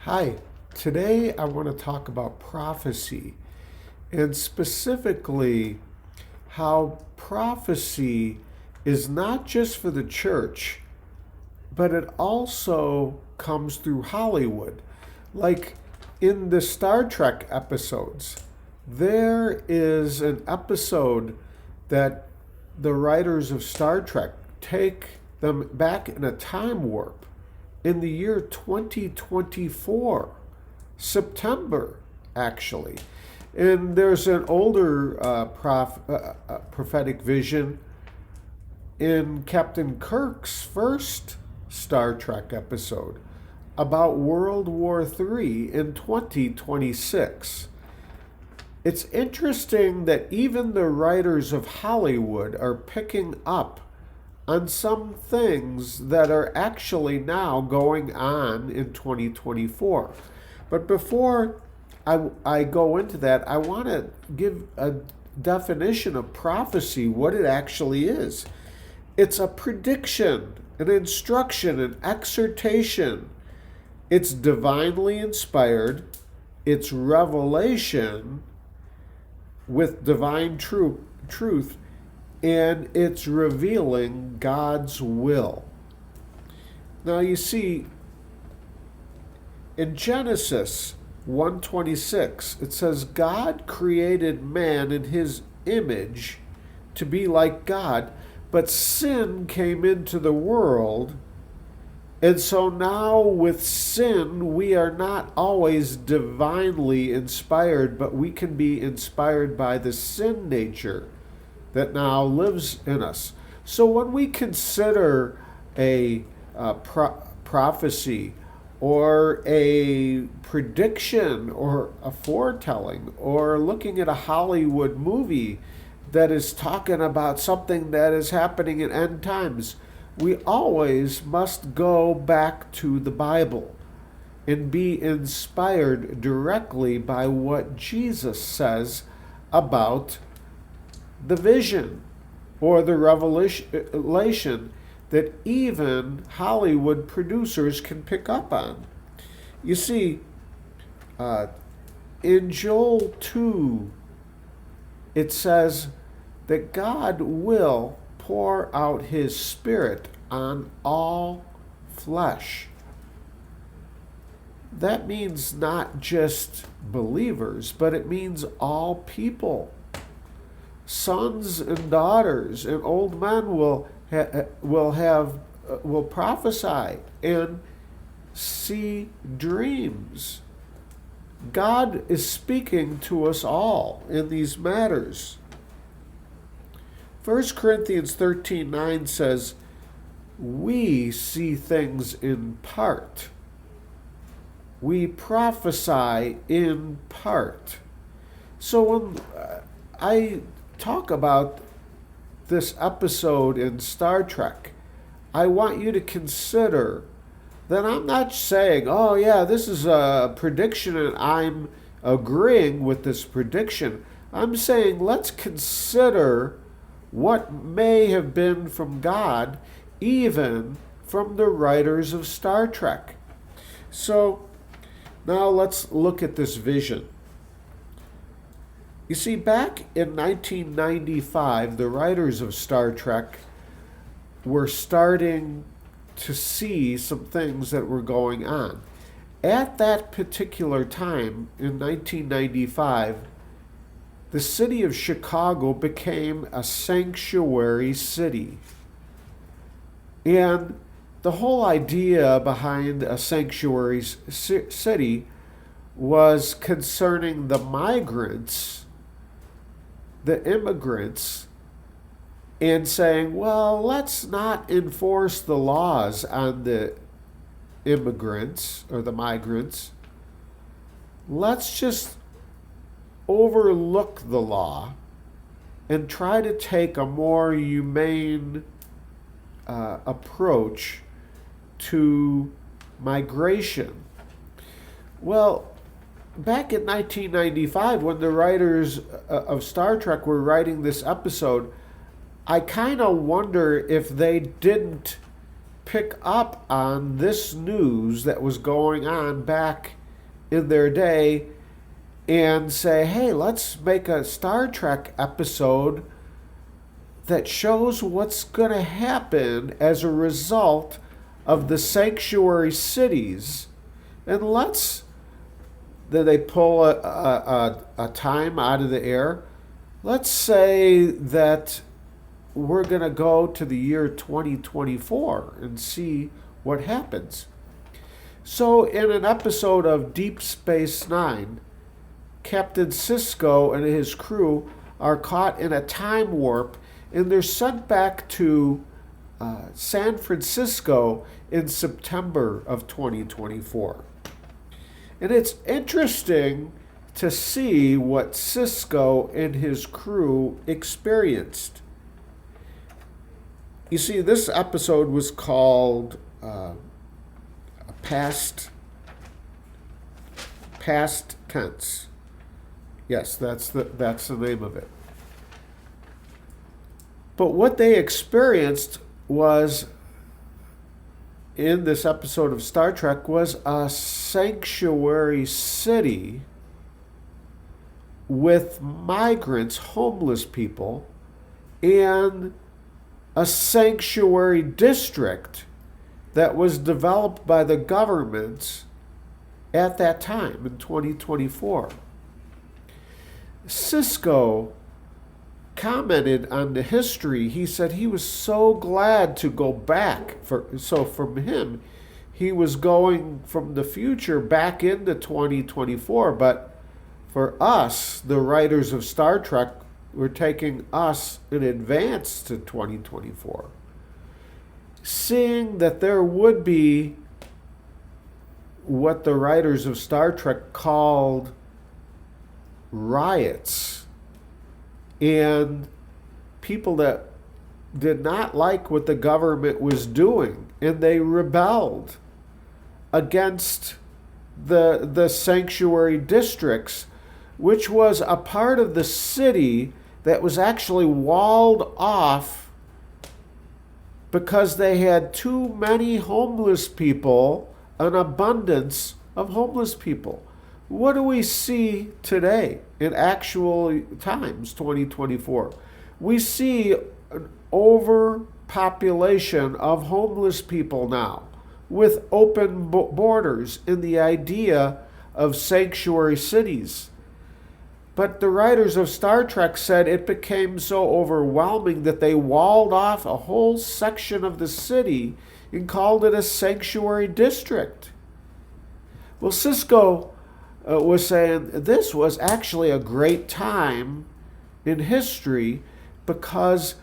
Hi, today I want to talk about prophecy and specifically how prophecy is not just for the church, but it also comes through Hollywood. Like in the Star Trek episodes, there is an episode that the writers of Star Trek take them back in a time warp in the year 2024, September, actually. And there's an older prophetic vision in Captain Kirk's first Star Trek episode about World War III in 2026. It's interesting that even the writers of Hollywood are picking up on some things that are actually now going on in 2024. But before I go into that, I want to give a definition of prophecy, what it actually is. It's a prediction, an instruction, an exhortation. It's divinely inspired. It's revelation with divine truth, and it's revealing God's will. Now you see, in Genesis 1:26, it says, God created man in his image to be like God, but sin came into the world, and so now with sin, we are not always divinely inspired, but we can be inspired by the sin nature that now lives in us. So when we consider a prophecy or a prediction or a foretelling or looking at a Hollywood movie that is talking about something that is happening in end times, we always must go back to the Bible and be inspired directly by what Jesus says about the vision or the revelation that even Hollywood producers can pick up on. You see, in Joel 2, it says that God will pour out his Spirit on all flesh. That means not just believers, but it means all people. Sons and daughters and old men will prophesy and see dreams. God is speaking to us all in these matters. 1 Corinthians 13:9 says, we see things in part. We prophesy in part. So when I talk about this episode in Star Trek, I want you to consider that I'm not saying, oh yeah, this is a prediction and I'm agreeing with this prediction. I'm saying let's consider what may have been from God, even from the writers of Star Trek. So now let's look at this vision. You see, back in 1995, the writers of Star Trek were starting to see some things that were going on. At that particular time, in 1995, the city of Chicago became a sanctuary city. And the whole idea behind a sanctuary city was concerning the migrants, the immigrants, and saying, well, let's not enforce the laws on the immigrants or the migrants. Let's just overlook the law and try to take a more humane approach to migration. Well, back in 1995, when the writers of Star Trek were writing this episode, I kind of wonder if they didn't pick up on this news that was going on back in their day and say, hey, let's make a Star Trek episode that shows what's going to happen as a result of the sanctuary cities. And then they pull a time out of the air. Let's say that we're going to go to the year 2024 and see what happens. So in an episode of Deep Space Nine, Captain Sisko and his crew are caught in a time warp, and they're sent back to San Francisco in September of 2024. And it's interesting to see what Sisko and his crew experienced. You see, this episode was called Past Tense. Yes, that's the name of it. But what they experienced was, in this episode of Star Trek, was a sanctuary city with migrants, homeless people, and a sanctuary district that was developed by the government at that time in 2024. Sisko commented on the history. He said he was so glad to go back. So from him, he was going from the future back into 2024. But for us, the writers of Star Trek, were taking us in advance to 2024. Seeing that there would be what the writers of Star Trek called riots, and people that did not like what the government was doing, and they rebelled against the sanctuary districts, which was a part of the city that was actually walled off because they had too many homeless people, an abundance of homeless people. What do we see today in actual times, 2024? We see an overpopulation of homeless people now, with open borders in the idea of sanctuary cities. But the writers of Star Trek said it became so overwhelming that they walled off a whole section of the city and called it a sanctuary district. Well, Sisko was saying this was actually a great time in history because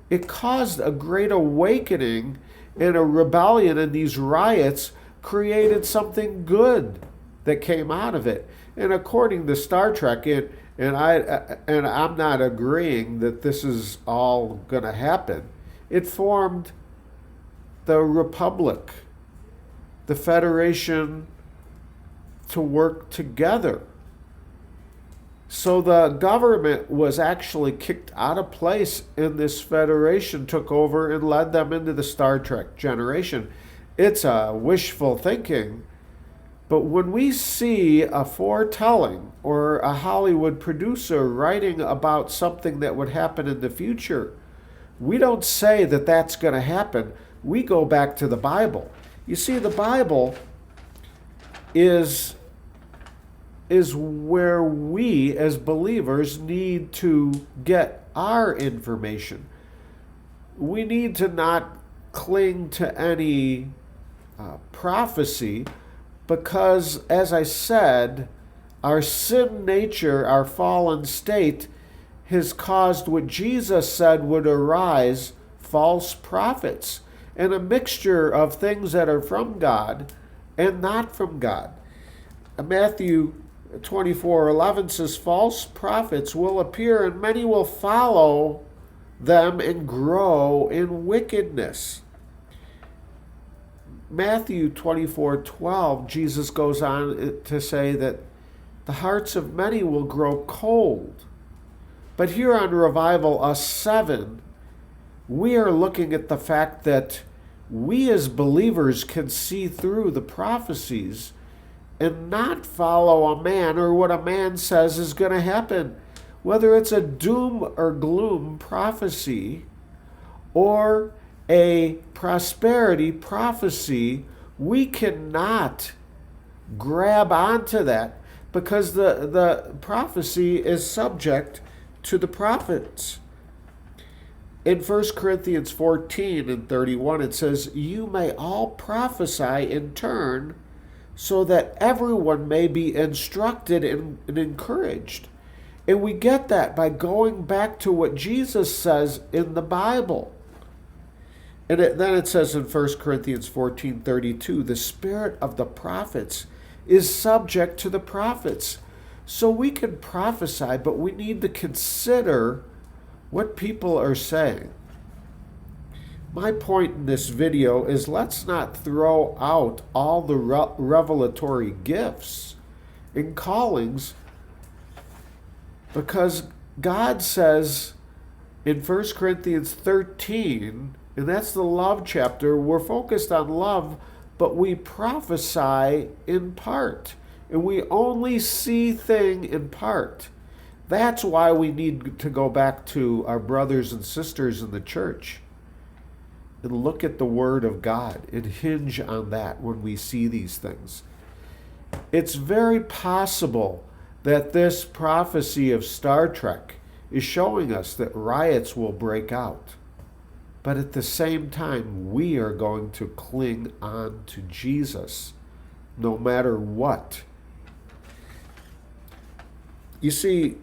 it caused a great awakening, and a rebellion, and these riots created something good that came out of it. And according to Star Trek, and I'm not agreeing that this is all going to happen, it formed the Republic, the Federation, to work together. So the government was actually kicked out of place, and this federation took over and led them into the Star Trek generation. It's a wishful thinking, but when we see a foretelling or a Hollywood producer writing about something that would happen in the future, we don't say that that's going to happen. We go back to the Bible. You see, the Bible is where we as believers need to get our information. We need to not cling to any prophecy, because, as I said, our sin nature, our fallen state, has caused what Jesus said would arise, false prophets, and a mixture of things that are from God and not from God. Matthew 24:11 says, false prophets will appear and many will follow them and grow in wickedness. Matthew 24:12, Jesus goes on to say that the hearts of many will grow cold. But here on Revival Us 7, we are looking at the fact that we as believers can see through the prophecies and not follow a man or what a man says is going to happen. Whether it's a doom or gloom prophecy or a prosperity prophecy, we cannot grab onto that because the prophecy is subject to the prophets. In 1 Corinthians 14 and 31, it says, "You may all prophesy in turn, so that everyone may be instructed and encouraged." And we get that by going back to what Jesus says in the Bible. And then it says in 1 Corinthians 14:32, "The spirit of the prophets is subject to the prophets." So we can prophesy, but we need to consider what people are saying. My point in this video is let's not throw out all the revelatory gifts and callings, because God says in 1 Corinthians 13, and that's the love chapter, we're focused on love, but we prophesy in part, and we only see thing in part. That's why we need to go back to our brothers and sisters in the church and look at the Word of God and hinge on that when we see these things. It's very possible that this prophecy of Star Trek is showing us that riots will break out. But at the same time, we are going to cling on to Jesus no matter what. You see,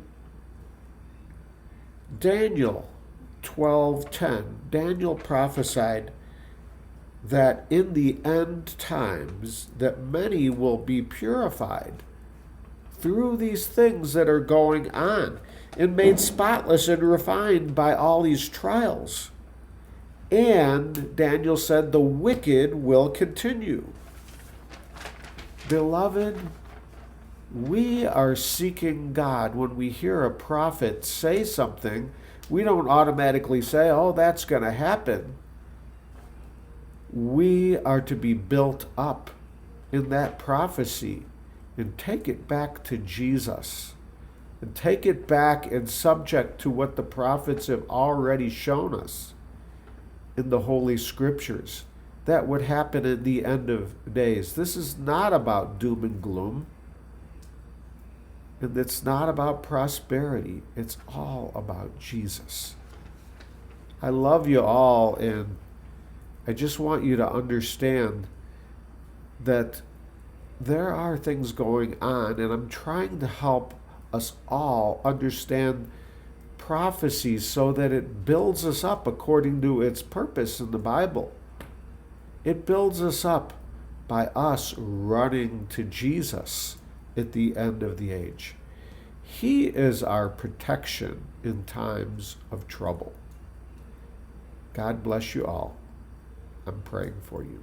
Daniel 12:10, Daniel prophesied that in the end times that many will be purified through these things that are going on and made spotless and refined by all these trials. And Daniel said the wicked will continue. Beloved, we are seeking God. When we hear a prophet say something, we don't automatically say, "Oh, that's going to happen." We are to be built up in that prophecy and take it back to Jesus. And take it back and subject to what the prophets have already shown us in the Holy Scriptures. That would happen in the end of days. This is not about doom and gloom. And it's not about prosperity. It's all about Jesus. I love you all, and I just want you to understand that there are things going on, and I'm trying to help us all understand prophecies so that it builds us up according to its purpose in the Bible. It builds us up by us running to Jesus at the end of the age. He is our protection in times of trouble. God bless you all. I'm praying for you.